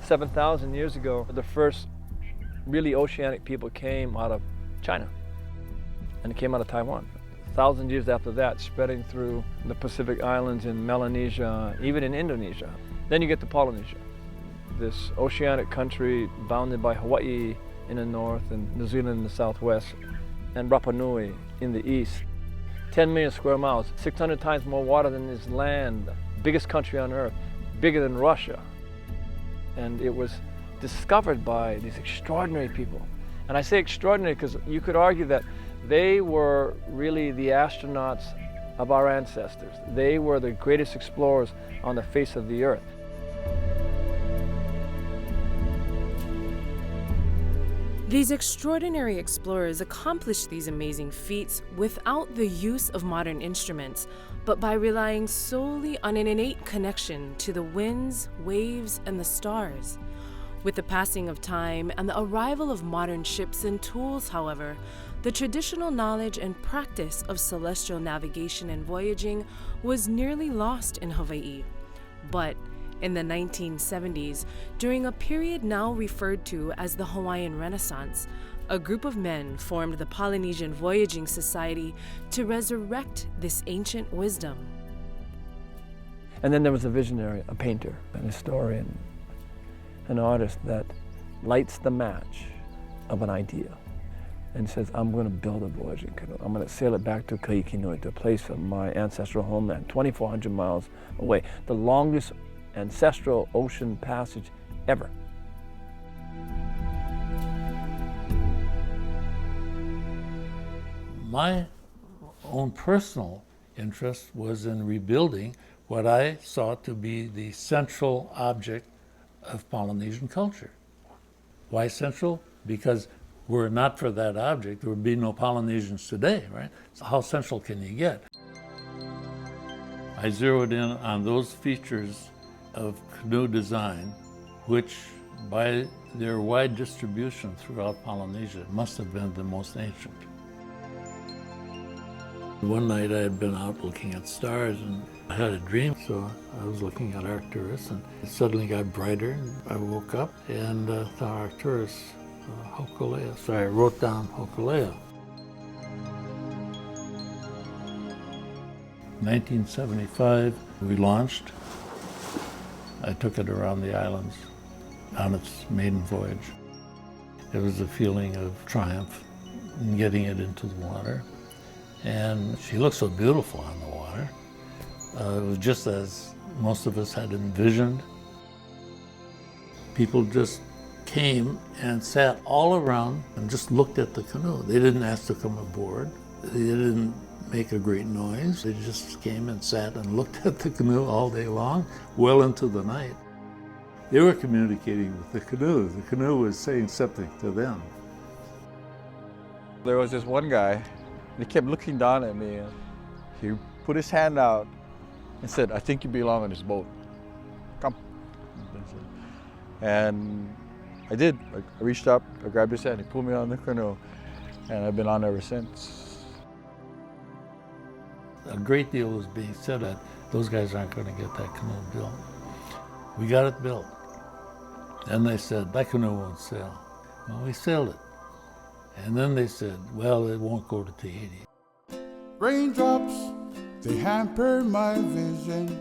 "7,000 years ago, the first really oceanic people came out of China, and it came out of Taiwan. 1,000 years after that, spreading through the Pacific Islands in Melanesia, even in Indonesia. Then you get to Polynesia, this oceanic country bounded by Hawaii in the north and New Zealand in the southwest, and Rapa Nui in the east. 10 million square miles, 600 times more water than this land, biggest country on earth, bigger than Russia. And it was discovered by these extraordinary people. And I say extraordinary because you could argue that they were really the astronauts of our ancestors. They were the greatest explorers on the face of the earth. These extraordinary explorers accomplished these amazing feats without the use of modern instruments, but by relying solely on an innate connection to the winds, waves, and the stars. With the passing of time and the arrival of modern ships and tools, however, the traditional knowledge and practice of celestial navigation and voyaging was nearly lost in Hawaii. But in the 1970s, during a period now referred to as the Hawaiian Renaissance, a group of men formed the Polynesian Voyaging Society to resurrect this ancient wisdom. And then there was a visionary, a painter, an historian, an artist that lights the match of an idea and says, I'm going to build a voyaging canoe. I'm going to sail it back to Kaikinui, to a place of my ancestral homeland, 2,400 miles away, the longest ancestral ocean passage ever. My own personal interest was in rebuilding what I saw to be the central object of Polynesian culture. Why central? Because were it not for that object, there would be no Polynesians today, right? So how central can you get? I zeroed in on those features of canoe design, which by their wide distribution throughout Polynesia must have been the most ancient. One night I had been out looking at stars and I had a dream, so I was looking at Arcturus and it suddenly got brighter and I woke up and saw Arcturus, Hokulea. So I wrote down Hokulea. 1975, we launched. I took it around the islands on its maiden voyage. It was a feeling of triumph in getting it into the water. And she looked so beautiful on the water. It was just as most of us had envisioned. People just came and sat all around and just looked at the canoe. They didn't ask to come aboard. They didn't make a great noise. They just came and sat and looked at the canoe all day long, well into the night. They were communicating with the canoe. The canoe was saying something to them. There was this one guy, he kept looking down at me. He put his hand out and said, I think you belong on this boat. Come. And I did. I reached up, I grabbed his hand, he pulled me on the canoe, and I've been on ever since. A great deal was being said that those guys aren't going to get that canoe built. We got it built. Then they said, that canoe won't sail. Well, we sailed it. And then they said, well, it won't go to Tahiti. Raindrops, they hamper my vision,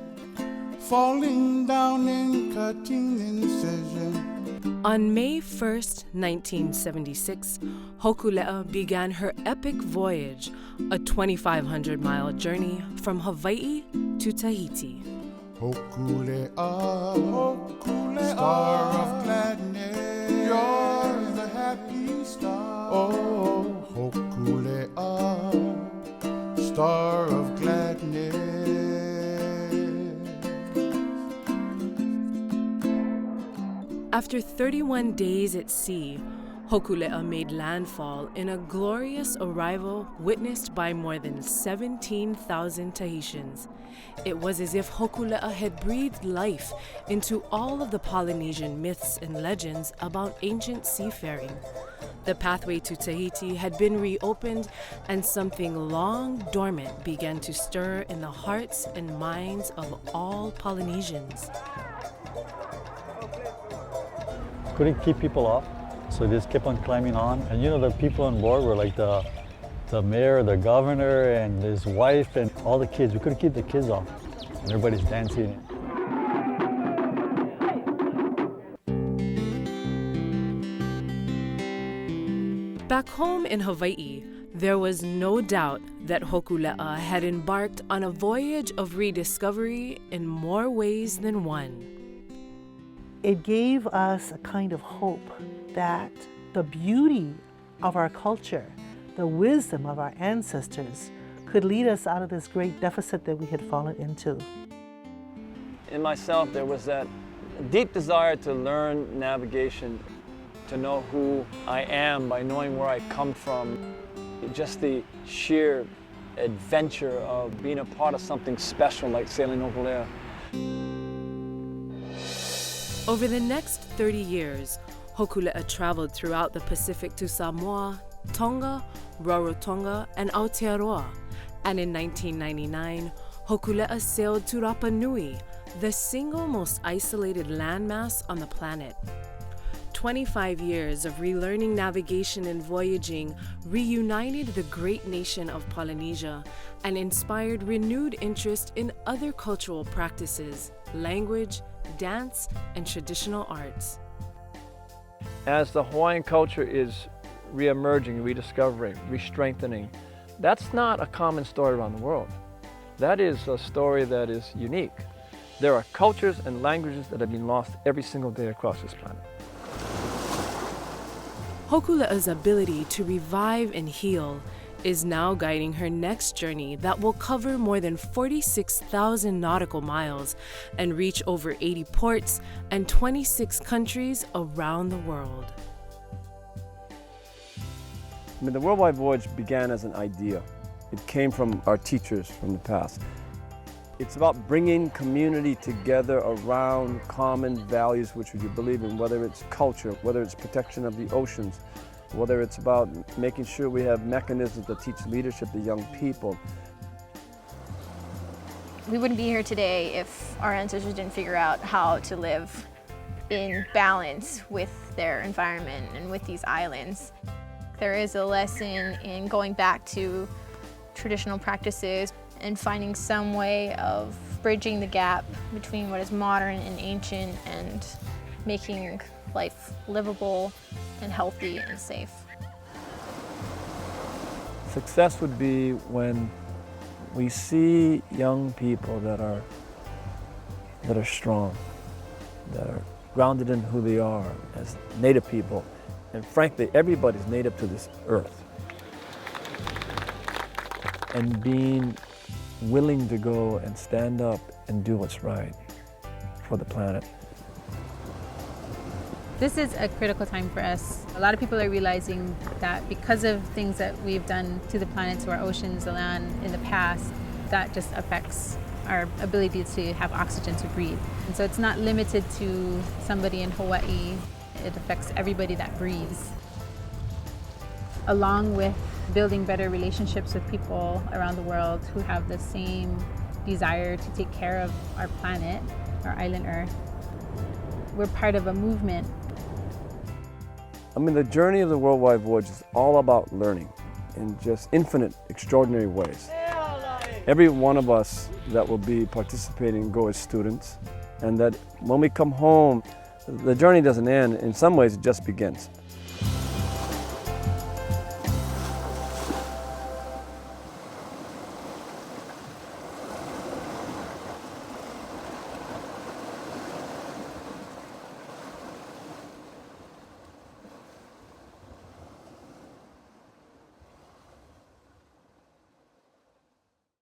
falling down and cutting incision. On May 1st, 1976, Hokulea began her epic voyage, a 2,500-mile journey from Hawaii to Tahiti. Hokulea, Hokulea, star of gladness, you're the happy star. Oh, Hokulea, star of gladness. After 31 days at sea, Hokulea made landfall in a glorious arrival witnessed by more than 17,000 Tahitians. It was as if Hokulea had breathed life into all of the Polynesian myths and legends about ancient seafaring. The pathway to Tahiti had been reopened, and something long dormant began to stir in the hearts and minds of all Polynesians. Couldn't keep people off, so they just kept on climbing on. And you know, the people on board were like the mayor, the governor, and his wife, and all the kids. We couldn't keep the kids off. And everybody's dancing. Back home in Hawaii, there was no doubt that Hokulea had embarked on a voyage of rediscovery in more ways than one. It gave us a kind of hope that the beauty of our culture, the wisdom of our ancestors, could lead us out of this great deficit that we had fallen into. In myself, there was that deep desire to learn navigation, to know who I am by knowing where I come from. Just the sheer adventure of being a part of something special like sailing Hokulea. Over the next 30 years, Hokulea traveled throughout the Pacific to Samoa, Tonga, Rarotonga, and Aotearoa. And in 1999, Hokulea sailed to Rapa Nui, the single most isolated landmass on the planet. 25 years of relearning navigation and voyaging reunited the great nation of Polynesia and inspired renewed interest in other cultural practices, language, dance, and traditional arts. As the Hawaiian culture is re-emerging, rediscovering, re-strengthening, that's not a common story around the world. That is a story that is unique. There are cultures and languages that have been lost every single day across this planet. Hokulea's ability to revive and heal is now guiding her next journey that will cover more than 46,000 nautical miles and reach over 80 ports and 26 countries around the world. I mean, the Worldwide Voyage began as an idea. It came from our teachers from the past. It's about bringing community together around common values which we believe in, whether it's culture, whether it's protection of the oceans, whether it's about making sure we have mechanisms that teach leadership to young people. We wouldn't be here today if our ancestors didn't figure out how to live in balance with their environment and with these islands. There is a lesson in going back to traditional practices and finding some way of bridging the gap between what is modern and ancient and making life livable and healthy and safe. Success would be when we see young people that are strong, that are grounded in who they are as Native people. And frankly, everybody's native to this earth. And being willing to go and stand up and do what's right for the planet. This is a critical time for us. A lot of people are realizing that because of things that we've done to the planet, to our oceans, the land in the past, that just affects our ability to have oxygen to breathe. And so it's not limited to somebody in Hawaii. It affects everybody that breathes. Along with building better relationships with people around the world who have the same desire to take care of our planet, our island Earth, we're part of a movement. I mean, the journey of the Worldwide Voyage is all about learning in just infinite, extraordinary ways. Every one of us that will be participating go as students, and that when we come home, the journey doesn't end. In some ways, it just begins.